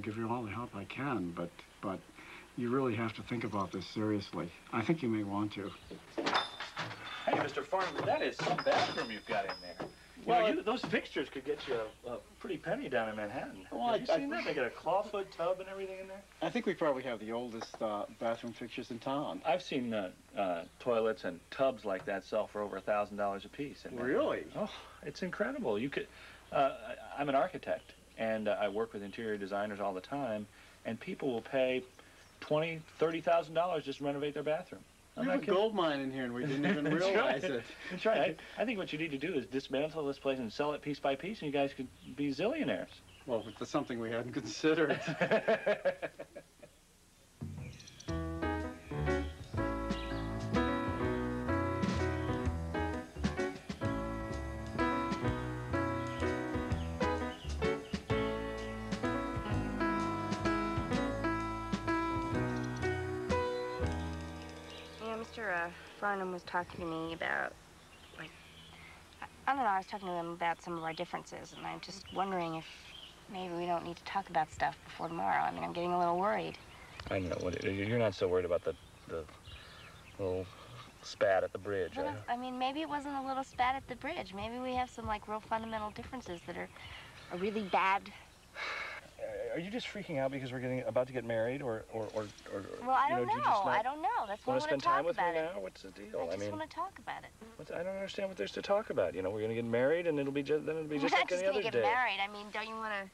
give you all the help I can, but you really have to think about this seriously. I think you may want to. Hey, Mr. Farnham, that is some bathroom you've got in there. Well, those fixtures could get you a pretty penny down in Manhattan. Well, have you seen that? They got a clawfoot tub and everything in there. I think we probably have the oldest bathroom fixtures in town. I've seen toilets and tubs like that sell for over $1,000 a piece. Really? Oh, it's incredible. You could. I'm an architect, and I work with interior designers all the time, and people will pay $20,000, $30,000 just to renovate their bathroom. We have a gold mine in here, and we didn't even realize it. That's right. I think what you need to do is dismantle this place and sell it piece by piece, and you guys could be zillionaires. Well, that's something we hadn't considered. Mr. Farnham was talking to me about, like, I don't know, I was talking to him about some of our differences, and I'm just wondering if maybe we don't need to talk about stuff before tomorrow. I mean, I'm getting a little worried. I know. You're not so worried about the little spat at the bridge, Well, I mean, maybe it wasn't a little spat at the bridge. Maybe we have some, like, real fundamental differences that are really bad. Are you just freaking out because we're about to get married, or well, I don't know. I don't know. That's why I want to spend talk time with about me it. now? What's the deal? I just want to talk about it. I don't understand what there's to talk about. You know, we're going to get married, and it'll be just like any other day. We're not just going to get married. I mean, don't you want to?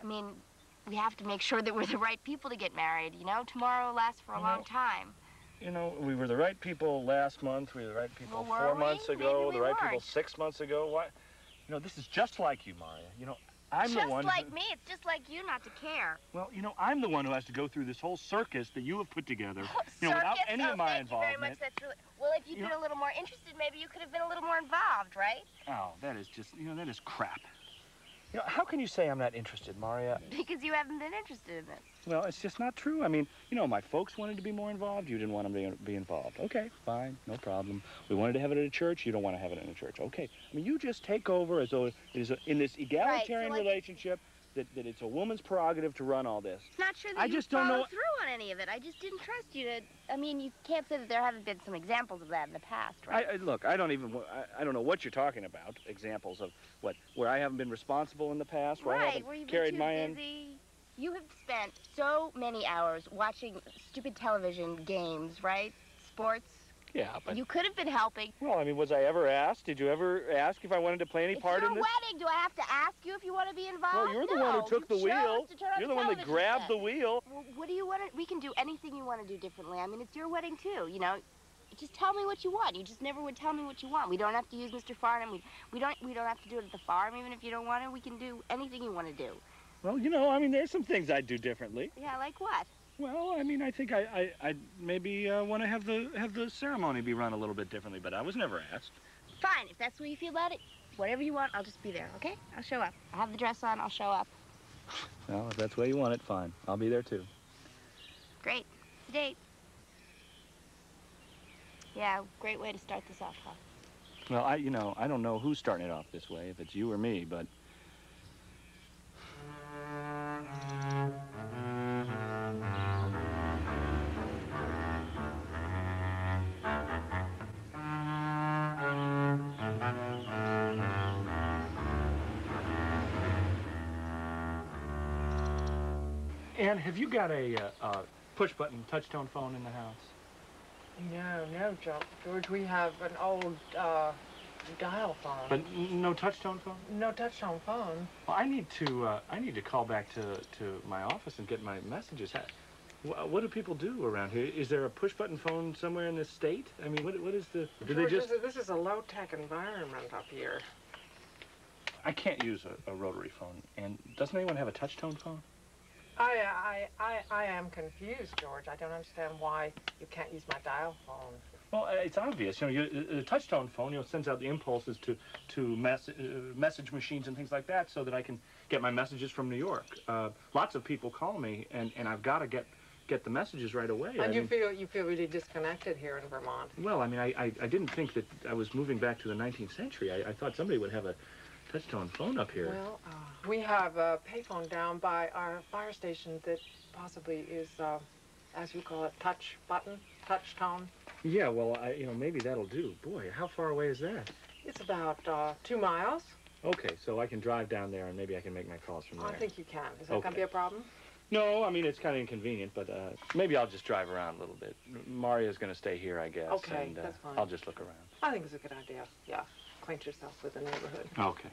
I mean, we have to make sure that we're the right people to get married. You know, tomorrow lasts for a long time. You know, we were the right people last month. We were the right people well, 4 months ago. Maybe the right weren't. people 6 months ago. Why? You know, this is just like you, Marya. You know. I'm just the one like me. It's just like you not to care. Well, you know, I'm the one who has to go through this whole circus that you have put together, you know, without any of my involvement. Thank you very much. That's really... Well, if you'd been a little more interested, maybe you could have been a little more involved, right? Oh, that is just, you know, that is crap. You know, how can you say I'm not interested, Marya? Because you haven't been interested in this. Well, it's just not true. I mean, you know, my folks wanted to be more involved. You didn't want them to be involved. Okay, fine, no problem. We wanted to have it at a church. You don't want to have it in a church. Okay. I mean, you just take over as though it is in this egalitarian relationship that it's a woman's prerogative to run all this. Not sure that you follow through on any of it. I just didn't trust you to... I mean, you can't say that there haven't been some examples of that in the past, right? Look, I don't know what you're talking about. Examples of what? Where I haven't been responsible in the past? Where I haven't carried my end? You have spent so many hours watching stupid television games, right? Sports. Yeah, but... You could have been helping. Well, I mean, was I ever asked? Did you ever ask if I wanted to play any part in this? It's your wedding. Do I have to ask you if you want to be involved? Well, you're the one who took the wheel. You're the one that grabbed the wheel. Well, what do you want to... We can do anything you want to do differently. I mean, it's your wedding, too, you know? Just tell me what you want. You just never would tell me what you want. We don't have to use Mr. Farnham. We don't have to do it at the farm, even if you don't want to. We can do anything you want to do. Well, you know, I mean, there's some things I'd do differently. Yeah, like what? Well, I mean, I think I'd maybe want to have the ceremony be run a little bit differently, but I was never asked. Fine, if that's the way you feel about it, whatever you want, I'll just be there, okay? I'll show up. I'll have the dress on, I'll show up. Well, if that's the way you want it, fine. I'll be there, too. Great. Date. Yeah, great way to start this off, huh? Well, I don't know who's starting it off this way, if it's you or me, but... Ann, have you got a push-button touch-tone phone in the house? No, George. We have an old dial phone. But no touch-tone phone? No touch-tone phone. Well, I need to call back to my office and get my messages. What do people do around here? Is there a push-button phone somewhere in this state? I mean, what is the... Do George, they just... This is a low-tech environment up here. I can't use a rotary phone. And doesn't anyone have a touch-tone phone? I am confused, George. I don't understand why you can't use my dial phone. Well, it's obvious. You know, the touch-tone phone, you know, sends out the impulses to message machines and things like that, so that I can get my messages from New York. Lots of people call me, and I've got to get the messages right away. And you feel really disconnected here in Vermont. Well, I mean, I didn't think that I was moving back to the 19th century. I thought somebody would have a touch-tone phone up here. Well, we have a payphone down by our fire station that possibly is, as you call it, touch tone. Yeah, well, maybe that'll do. Boy, how far away is that? It's about 2 miles. Okay, so I can drive down there and maybe I can make my calls from there. I think you can. Is that going to be a problem? No, I mean, it's kind of inconvenient, but maybe I'll just drive around a little bit. Marya's going to stay here, I guess. Okay, and, that's fine. I'll just look around. I think it's a good idea. Yeah, acquaint yourself with the neighborhood. Okay.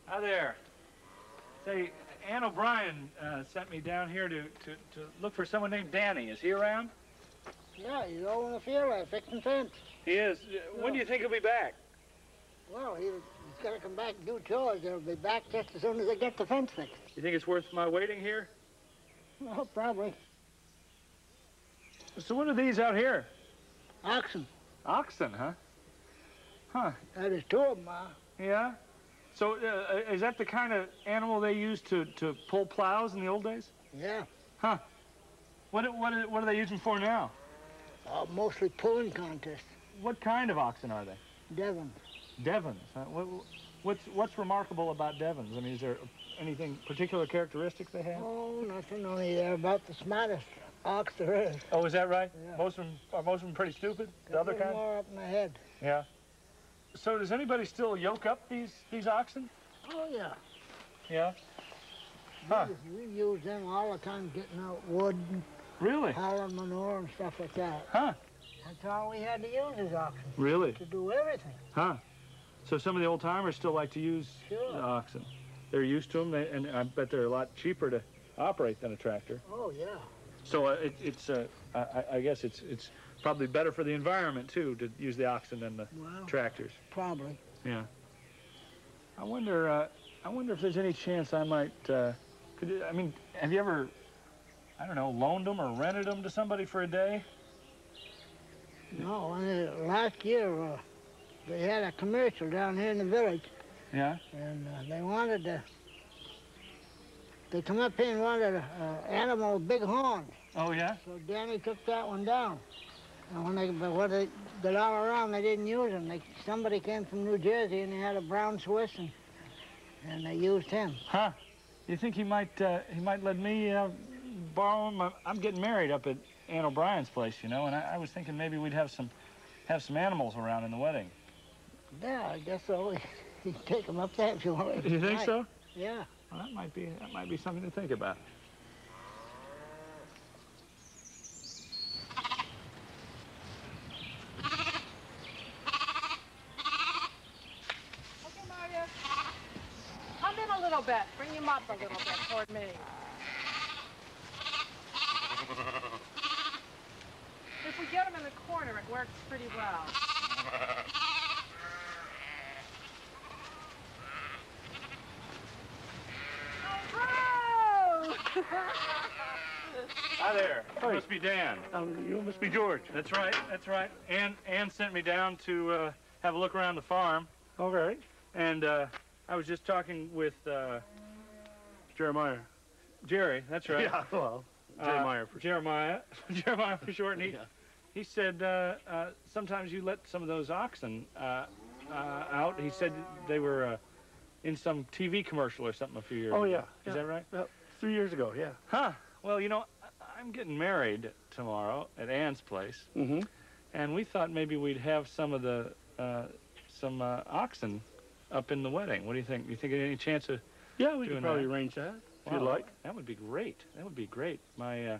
Hi there. Say, Ann O'Brien sent me down here to look for someone named Danny. Is he around? Yeah, he's over in the field there fixing fence. He is. When do you think he'll be back? Well, he's got to come back and do chores. He'll be back just as soon as they get the fence fixed. You think it's worth my waiting here? Well, probably. So what are these out here? Oxen. Oxen, huh? Huh. There's 2 of them, Yeah? So is that the kind of animal they used to pull plows in the old days? Yeah. Huh. What are they using for now? Mostly pulling contests. What kind of oxen are they? Devons. Devons. Huh? What's remarkable about Devons? I mean, is there anything particular characteristic they have? Oh, nothing. Only they're about the smartest ox there is. Oh, is that right? Yeah. Most of them pretty stupid. The other kind? More up in the head. Yeah. So does anybody still yoke up these oxen? Oh, yeah. Yeah. Huh. We use them all the time getting out wood and Really? hauling manure and stuff like that. Huh. That's all we had to use is oxen Really? to do everything. Huh. So some of the old timers still like to use Sure. the oxen. They're used to them, and I bet they're a lot cheaper to operate than a tractor. Oh, yeah. So I guess it's probably better for the environment too to use the oxen than the Well, tractors. probably. Yeah. I wonder if there's any chance I might. I mean, have you ever, I don't know, loaned them or rented them to somebody for a day? No, last year they had a commercial down here in the village, Yeah. and they wanted to. They come up here and wanted an animal with big horns. Oh yeah. So Danny took that one down. And when they got all around, they didn't use him. Somebody came from New Jersey and they had a brown Swiss, and they used him. Huh. You think he might let me borrow him? I'm getting married up at Ann O'Brien's place, you know, and I was thinking maybe we'd have some animals around in the wedding. Yeah, I guess so. You can take him up there if you want. You think so? Yeah. Well, that might be something to think about. Okay, Marya. Come in a little bit. Bring him up a little bit toward me. If we get him in the corner, it works pretty well. Oh! Hi there. You must be Dan. You must be George. That's right. That's right. Ann sent me down to have a look around the farm. All right. And I was just talking with Jeremiah. Jerry. That's right. Yeah, well, Jeremiah for sure. Jeremiah for short. And Yeah. he said sometimes you let some of those oxen out. He said they were in some TV commercial or something a few years Oh, ago. yeah. Is that right? Well, 3 years ago, yeah. Huh. Well, you know, I'm getting married tomorrow at Ann's place. Mm-hmm. And we thought maybe we'd have some of the oxen up in the wedding. What do you think? You think any chance of Yeah, we doing could probably that? arrange that if Wow, you'd like. That would be great. That would be great. My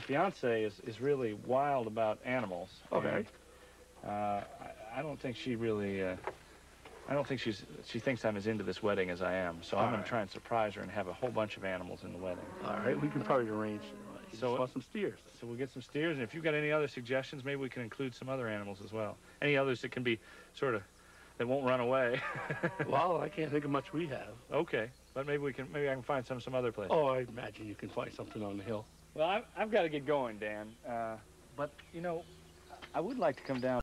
fiance is really wild about animals. Okay. And, I don't think she really. I don't think she thinks I'm as into this wedding as I am. So I'm going Alright. to try and surprise her and have a whole bunch of animals in the wedding. All right, we can probably arrange. You So- just want some steers. So we'll get some steers, and if you've got any other suggestions, maybe we can include some other animals as well. Any others that can be sort of that won't run away. Well, I can't think of much we have. Okay, but maybe I can find some other place. Oh, I imagine you can find something on the hill. Well, I've got to get going, Dan. But, you know, I would like to come down.